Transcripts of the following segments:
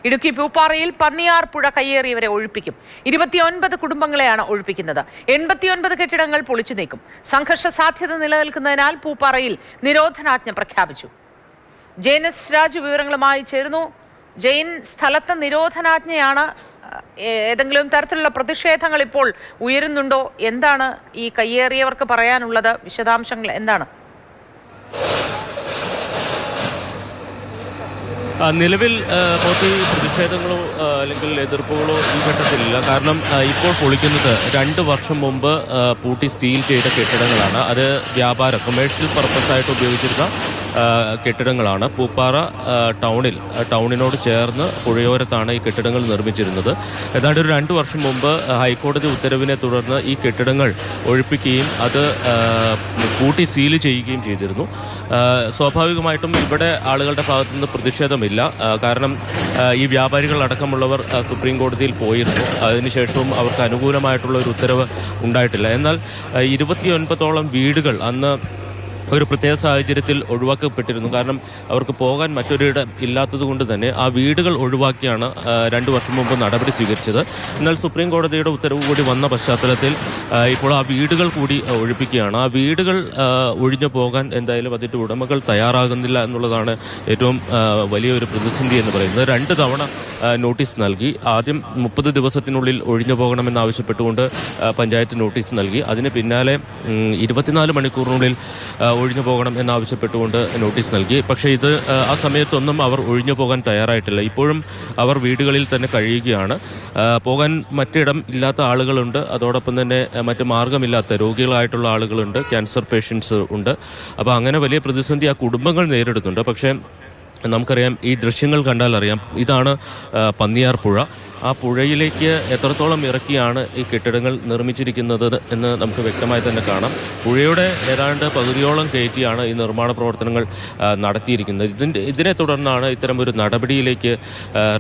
ഇടുക്കി പൂപ്പാറയിൽ പന്നിയാർ പുഴ കയ്യേറിയവരെ ഒഴിപ്പിക്കും. 29 കുടുംബങ്ങളെയാണ് ഒഴിപ്പിക്കുന്നത്. 89 കെട്ടിടങ്ങൾ പൊളിച്ചു നീക്കും. സംഘർഷ സാധ്യത നിലനിൽക്കുന്നതിനാൽ പൂപ്പാറയിൽ നിരോധനാജ്ഞ പ്രഖ്യാപിച്ചു. ജെയിൻഎസ് രാജു വിവരങ്ങളുമായി ചേരുന്നു. ജെയിൻ, സ്ഥലത്ത് നിരോധനാജ്ഞയാണ്. ഏതെങ്കിലും തരത്തിലുള്ള പ്രതിഷേധങ്ങൾ ഇപ്പോൾ ഉയരുന്നുണ്ടോ? എന്താണ് ഈ കയ്യേറിയവർക്ക് പറയാനുള്ളത്? വിശദാംശങ്ങൾ എന്താണ്? നിലവിൽ പ്രതിഷേധങ്ങളോ അല്ലെങ്കിൽ എതിർപ്പുകളോ ഈ ഘട്ടത്തിലില്ല. കാരണം ഇപ്പോൾ പൊളിക്കുന്നത് 2 വർഷം മുമ്പ് പൂട്ടി സീൽ ചെയ്ത കെട്ടിടങ്ങളാണ്. അത് കൊമേഴ്ഷ്യൽ പർപ്പസായിട്ട് ഉപയോഗിച്ചിരുന്ന കെട്ടിടങ്ങളാണ്. പൂപ്പാറ ടൗണിനോട് ചേർന്ന് പുഴയോരത്താണ് ഈ കെട്ടിടങ്ങൾ നിർമ്മിച്ചിരുന്നത്. ഏതാണ്ട് ഒരു 2 വർഷം മുമ്പ് ഹൈക്കോടതി ഉത്തരവിനെ തുടർന്ന് ഈ കെട്ടിടങ്ങൾ ഒഴിപ്പിക്കുകയും അത് പൂട്ടി സീൽ ചെയ്യുകയും ചെയ്തിരുന്നു. സ്വാഭാവികമായിട്ടും ഇവിടെ ആളുകളുടെ ഭാഗത്തുനിന്ന് പ്രതിഷേധമില്ല. കാരണം ഈ വ്യാപാരികൾ അടക്കമുള്ളവർ സുപ്രീം കോടതിയിൽ പോയിരുന്നു. അതിനുശേഷവും അവർക്ക് അനുകൂലമായിട്ടുള്ള ഒരു ഉത്തരവ് ഉണ്ടായിട്ടില്ല. എന്നാൽ 29ഓളം വീടുകൾ അന്ന് ഒരു പ്രത്യേക സാഹചര്യത്തിൽ ഒഴിവാക്കപ്പെട്ടിരുന്നു. കാരണം അവർക്ക് പോകാൻ മറ്റൊരിടം ഇല്ലാത്തത് കൊണ്ട് തന്നെ ആ വീടുകൾ ഒഴിവാക്കിയാണ് 2 വർഷം മുമ്പ് നടപടി സ്വീകരിച്ചത്. എന്നാൽ സുപ്രീം കോടതിയുടെ ഉത്തരവ് കൂടി വന്ന പശ്ചാത്തലത്തിൽ ഇപ്പോൾ ആ വീടുകൾ കൂടി ഒഴിപ്പിക്കുകയാണ്. ആ വീടുകൾ ഒഴിഞ്ഞു പോകാൻ എന്തായാലും അതിൻ്റെ ഉടമകൾ തയ്യാറാകുന്നില്ല എന്നുള്ളതാണ് ഏറ്റവും വലിയൊരു പ്രതിസന്ധി എന്ന് പറയുന്നത്. 2 തവണ നോട്ടീസ് നൽകി. ആദ്യം 30 ദിവസത്തിനുള്ളിൽ ഒഴിഞ്ഞു പോകണമെന്നാവശ്യപ്പെട്ടുകൊണ്ട് പഞ്ചായത്ത് നോട്ടീസ് നൽകി. അതിന് പിന്നാലെ 24 മണിക്കൂറിനുള്ളിൽ ഒഴിഞ്ഞു പോകണം എന്നാവശ്യപ്പെട്ടുകൊണ്ട് നോട്ടീസ് നൽകി. പക്ഷേ ആ സമയത്തൊന്നും അവർ ഒഴിഞ്ഞു പോകാൻ തയ്യാറായിട്ടില്ല. ഇപ്പോഴും അവർ വീടുകളിൽ തന്നെ കഴിയുകയാണ്. പോകാൻ മറ്റിടം ഇല്ലാത്ത ആളുകളുണ്ട്. അതോടൊപ്പം തന്നെ മറ്റ് മാർഗമില്ലാത്ത രോഗികളായിട്ടുള്ള ആളുകളുണ്ട്. ക്യാൻസർ പേഷ്യൻസ് ഉണ്ട്. അപ്പോൾ അങ്ങനെ വലിയ പ്രതിസന്ധി ആ കുടുംബങ്ങൾ നേരിടുന്നുണ്ട്. പക്ഷേ നമുക്കറിയാം, ഈ ദൃശ്യങ്ങൾ കണ്ടാൽ അറിയാം, ഇതാണ് പന്നിയാർ പുഴ. ആ പുഴയിലേക്ക് എത്രത്തോളം ഇറക്കിയാണ് ഈ കെട്ടിടങ്ങൾ നിർമ്മിച്ചിരിക്കുന്നത് എന്ന് നമുക്ക് വ്യക്തമായി തന്നെ കാണാം. പുഴയുടെ ഏതാണ്ട് പകുതിയോളം കയറ്റിയാണ് ഈ നിർമ്മാണ പ്രവർത്തനങ്ങൾ നടത്തിയിരിക്കുന്നത്. ഇതിനെ തുടർന്നാണ് ഇത്തരം ഒരു നടപടിയിലേക്ക്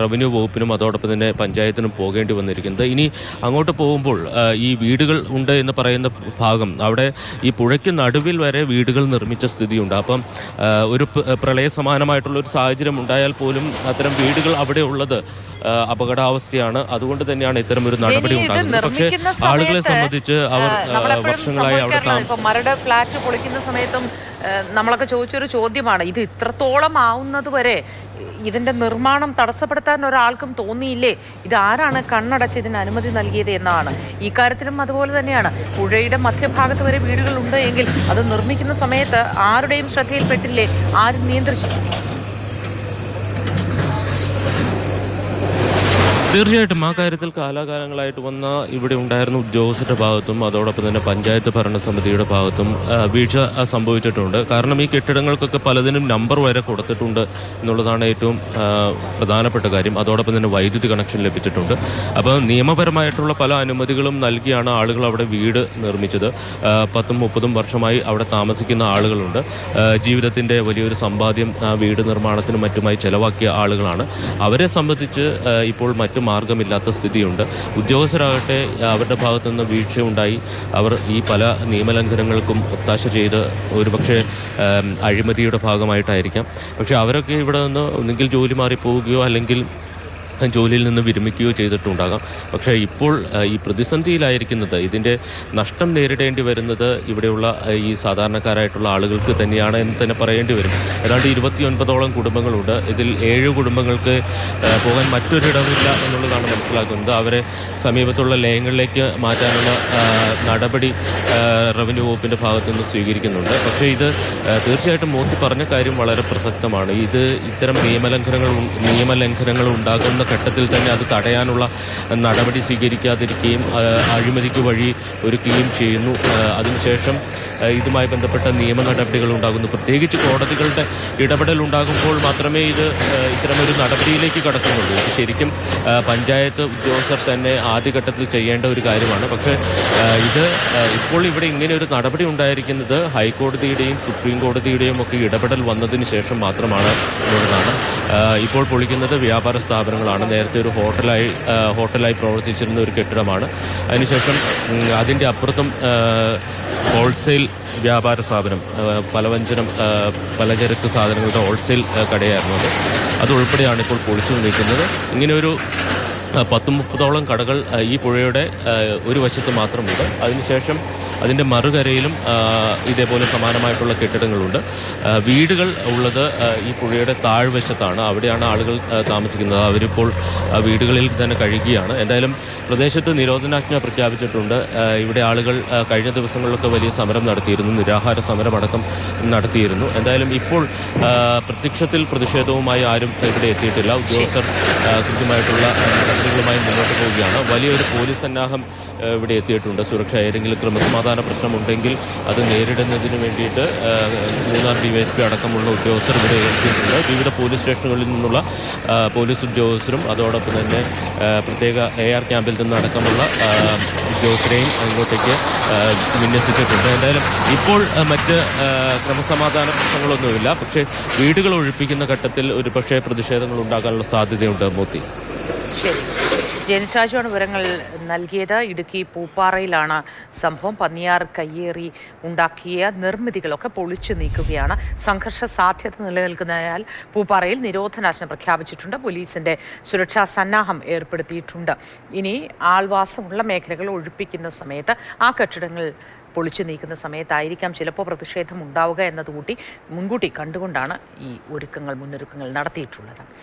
റവന്യൂ വകുപ്പിനും അതോടൊപ്പം തന്നെ പഞ്ചായത്തിനും പോകേണ്ടി വന്നിരിക്കുന്നത്. ഇനി അങ്ങോട്ട് പോകുമ്പോൾ ഈ വീടുകൾ ഉണ്ട് എന്ന് പറയുന്ന ഭാഗം, അവിടെ ഈ പുഴയ്ക്ക് നടുവിൽ വരെ വീടുകൾ നിർമ്മിച്ച സ്ഥിതിയുണ്ട്. അപ്പം ഒരു പ്രളയ സമാനമായിട്ടുള്ളൊരു സാഹചര്യം ഉണ്ടായാൽ പോലും അത്തരം വീടുകൾ അവിടെ ഉള്ളത് അപകടാവസ്ഥയാണ്. അതുകൊണ്ട് തന്നെയാണ് ഇത്തരം ഒരു നടപടി ഉണ്ടാകുന്നത്. പക്ഷേ ആളുകളെ സംബന്ധിച്ച് അവർ വർഷങ്ങളായി അവിടെ മരട് ഫ്ലാറ്റ് പൊളിക്കുന്ന സമയത്തും നമ്മളൊക്കെ ചോദിച്ചൊരു ചോദ്യമാണ്, ഇത് ഇത്രത്തോളം ആവുന്നത് വരെ ഇതിന്റെ നിർമ്മാണം തടസ്സപ്പെടുത്താൻ ഒരാൾക്കും തോന്നിയില്ലേ? ഇതാരാണ് കണ്ണടച്ച് ഇതിന് അനുമതി നൽകിയത് എന്നാണ്. ഈ കാര്യത്തിലും അതുപോലെ തന്നെയാണ്. പുഴയുടെ മധ്യഭാഗത്ത് വരെ വീടുകളുണ്ട് എങ്കിൽ അത് നിർമ്മിക്കുന്ന സമയത്ത് ആരുടെയും ശ്രദ്ധയിൽപ്പെട്ടില്ലേ? ആരും നിയന്ത്രിച്ചു? തീർച്ചയായിട്ടും ആ കാര്യത്തിൽ കാലാകാലങ്ങളായിട്ട് വന്ന ഇവിടെ ഉണ്ടായിരുന്ന ഉദ്യോഗസ്ഥരുടെ ഭാഗത്തും അതോടൊപ്പം തന്നെ പഞ്ചായത്ത് ഭരണസമിതിയുടെ ഭാഗത്തും വീഴ്ച സംഭവിച്ചിട്ടുണ്ട്. കാരണം ഈ കെട്ടിടങ്ങൾക്കൊക്കെ പലതിനും നമ്പർ വരെ കൊടുത്തിട്ടുണ്ട് എന്നുള്ളതാണ് ഏറ്റവും പ്രധാനപ്പെട്ട കാര്യം. അതോടൊപ്പം തന്നെ വൈദ്യുതി കണക്ഷൻ ലഭിച്ചിട്ടുണ്ട്. അപ്പോൾ നിയമപരമായിട്ടുള്ള പല അനുമതികളും നൽകിയാണ് ആളുകൾ അവിടെ വീട് നിർമ്മിച്ചത്. 10-30 വർഷമായി അവിടെ താമസിക്കുന്ന ആളുകളുണ്ട്. ജീവിതത്തിൻ്റെ വലിയൊരു സമ്പാദ്യം വീട് നിർമ്മാണത്തിനും മറ്റുമായി ചെലവാക്കിയ ആളുകളാണ്. അവരെ സംബന്ധിച്ച് ഇപ്പോൾ മറ്റു മാർഗമില്ലാത്ത സ്ഥിതിയുണ്ട്. ഉദ്യോഗസ്ഥരാകട്ടെ അവരുടെ ഭാഗത്തുനിന്ന് വീഴ്ചയുണ്ടായി. അവർ ഈ പല നിയമലംഘനങ്ങൾക്കും ഒത്താശ ചെയ്ത് ഒരുപക്ഷെ അഴിമതിയുടെ ഭാഗമായിട്ടായിരിക്കാം. പക്ഷേ അവരൊക്കെ ഇവിടെ നിന്ന് ഒന്നുകിൽ ജോലി മാറിപ്പോവുകയോ അല്ലെങ്കിൽ ജോലിയിൽ നിന്ന് വിരമിക്കുകയോ ചെയ്തിട്ടുണ്ടാകാം. പക്ഷേ ഇപ്പോൾ ഈ പ്രതിസന്ധിയിലായിരിക്കുന്നത്, ഇതിൻ്റെ നഷ്ടം നേരിടേണ്ടി വരുന്നത് ഇവിടെയുള്ള ഈ സാധാരണക്കാരായിട്ടുള്ള ആളുകൾക്ക് തന്നെയാണ് എന്ന് തന്നെ പറയേണ്ടി വരും. ഏതാണ്ട് 29ഓളം കുടുംബങ്ങളുണ്ട്. ഇതിൽ 7 കുടുംബങ്ങൾക്ക് പോകാൻ മറ്റൊരിടമില്ല എന്നുള്ളതാണ് മനസ്സിലാക്കുന്നത്. അവരെ സമീപത്തുള്ള ലയങ്ങളിലേക്ക് മാറ്റാനുള്ള നടപടി റവന്യൂ വകുപ്പിൻ്റെ ഭാഗത്തുനിന്ന് സ്വീകരിക്കുന്നുണ്ട്. പക്ഷേ ഇത് തീർച്ചയായിട്ടും മോത്തി പറഞ്ഞ കാര്യം വളരെ പ്രസക്തമാണ്. ഇത്തരം നിയമലംഘനങ്ങൾ ഉണ്ടാകുന്ന ഘട്ടത്തിൽ തന്നെ അത് തടയാനുള്ള നടപടി സ്വീകരിക്കാതിരിക്കുകയും അഴിമതിക്ക് വഴി ഒരുക്കുകയും ചെയ്യുന്നു. അതിനുശേഷം ഇതുമായി ബന്ധപ്പെട്ട നിയമ നടപടികൾ ഉണ്ടാകുന്നു. പ്രത്യേകിച്ച് കോടതികളുടെ ഇടപെടൽ ഉണ്ടാകുമ്പോൾ മാത്രമേ ഇത്തരമൊരു നടപടിയിലേക്ക് കടക്കുന്നുള്ളൂ. ഇത് ശരിക്കും പഞ്ചായത്ത് ഉദ്യോഗസ്ഥർ തന്നെ ആദ്യഘട്ടത്തിൽ ചെയ്യേണ്ട ഒരു കാര്യമാണ്. പക്ഷേ ഇപ്പോൾ ഇവിടെ ഇങ്ങനെ ഒരു നടപടി ഉണ്ടായിരിക്കുന്നത് ഹൈക്കോടതിയുടെയും സുപ്രീം കോടതിയുടെയും ഒക്കെ ഇടപെടൽ വന്നതിന് ശേഷം മാത്രമാണ് എന്നുള്ളതാണ്. ഇപ്പോൾ പൊളിക്കുന്നത് വ്യാപാര സ്ഥാപനങ്ങളാണ്. നേരത്തെ ഒരു ഹോട്ടലായി പ്രവർത്തിച്ചിരുന്ന ഒരു കെട്ടിടമാണ്. അതിനുശേഷം അതിൻ്റെ അപ്പുറത്തും ഹോൾസെയിൽ വ്യാപാര സ്ഥാപനം, പലചരക്ക് സാധനങ്ങളുടെ ഹോൾസെയിൽ കടയായിരുന്നു അതുൾപ്പെടെയാണ് ഇപ്പോൾ പൊളിച്ചു നീക്കുന്നത്. ഇങ്ങനെ ഒരു 10-30ഓളം കടകൾ ഈ പുഴയുടെ ഒരു വശത്ത് മാത്രമുണ്ട്. അതിനുശേഷം അതിൻ്റെ മറുകരയിലും ഇതേപോലെ സമാനമായിട്ടുള്ള കെട്ടിടങ്ങളുണ്ട്. വീടുകൾ ഉള്ളത് ഈ പുഴയുടെ താഴ്വശത്താണ്. അവിടെയാണ് ആളുകൾ താമസിക്കുന്നത്. അവരിപ്പോൾ വീടുകളിൽ തന്നെ കഴിയുകയാണ്. എന്തായാലും പ്രദേശത്ത് നിരോധനാജ്ഞ പ്രഖ്യാപിച്ചിട്ടുണ്ട്. ഇവിടെ ആളുകൾ കഴിഞ്ഞ ദിവസങ്ങളിലൊക്കെ വലിയ സമരം നടത്തിയിരുന്നു, നിരാഹാര സമരമടക്കം നടത്തിയിരുന്നു. എന്തായാലും ഇപ്പോൾ പ്രത്യക്ഷത്തിൽ പ്രതിഷേധവുമായി ആരും ഇവിടെ എത്തിയിട്ടില്ല. ഉദ്യോഗസ്ഥർ കൃത്യമായിട്ടുള്ള നടപടികളുമായി മുന്നോട്ട് പോവുകയാണ്. വലിയൊരു പോലീസ് സന്നാഹം ഇവിടെ എത്തിയിട്ടുണ്ട്. സുരക്ഷ, ഏതെങ്കിലും ക്രമസമാധാന പ്രശ്നമുണ്ടെങ്കിൽ അത് നേരിടുന്നതിന് വേണ്ടിയിട്ട് മൂന്നാർ DYSP അടക്കമുള്ള ഉദ്യോഗസ്ഥർ ഇവിടെ എത്തിയിട്ടുണ്ട്. വിവിധ പോലീസ് സ്റ്റേഷനുകളിൽ നിന്നുള്ള പോലീസ് ഉദ്യോഗസ്ഥരും അതോടൊപ്പം തന്നെ പ്രത്യേക AR ക്യാമ്പിൽ നിന്നടക്കമുള്ള ഉദ്യോഗസ്ഥരെയും അങ്ങോട്ടേക്ക് വിന്യസിച്ചിട്ടുണ്ട്. എന്തായാലും ഇപ്പോൾ മറ്റ് ക്രമസമാധാന പ്രശ്നങ്ങളൊന്നുമില്ല. പക്ഷേ വീടുകൾ ഒഴിപ്പിക്കുന്ന ഘട്ടത്തിൽ ഒരു പക്ഷേ പ്രതിഷേധങ്ങൾ ഉണ്ടാകാനുള്ള സാധ്യതയുണ്ട്. മോത്തി. ശരി, ജെനിസ് രാജുവാണ് വിവരങ്ങൾ നൽകിയത്. ഇടുക്കി പൂപ്പാറയിലാണ് സംഭവം. പന്നിയാർ കയ്യേറി ഉണ്ടാക്കിയ നിർമ്മിതികളൊക്കെ പൊളിച്ചു നീക്കുകയാണ്. സംഘർഷ സാധ്യത നിലനിൽക്കുന്നതിനാൽ പൂപ്പാറയിൽ നിരോധനാജ്ഞ പ്രഖ്യാപിച്ചിട്ടുണ്ട്. പോലീസിന്റെ സുരക്ഷാ സന്നാഹം ഏർപ്പെടുത്തിയിട്ടുണ്ട്. ഇനി ആൾവാസമുള്ള മേഖലകൾ ഒഴിപ്പിക്കുന്ന സമയത്ത് ആ കെട്ടിടങ്ങൾ പൊളിച്ചു നീക്കുന്ന സമയത്തായിരിക്കാം ചിലപ്പോൾ പ്രതിഷേധം ഉണ്ടാവുക എന്നതുകൂട്ടി മുൻകൂട്ടി കണ്ടുകൊണ്ടാണ് ഈ മുന്നൊരുക്കങ്ങൾ നടത്തിയിട്ടുള്ളത്.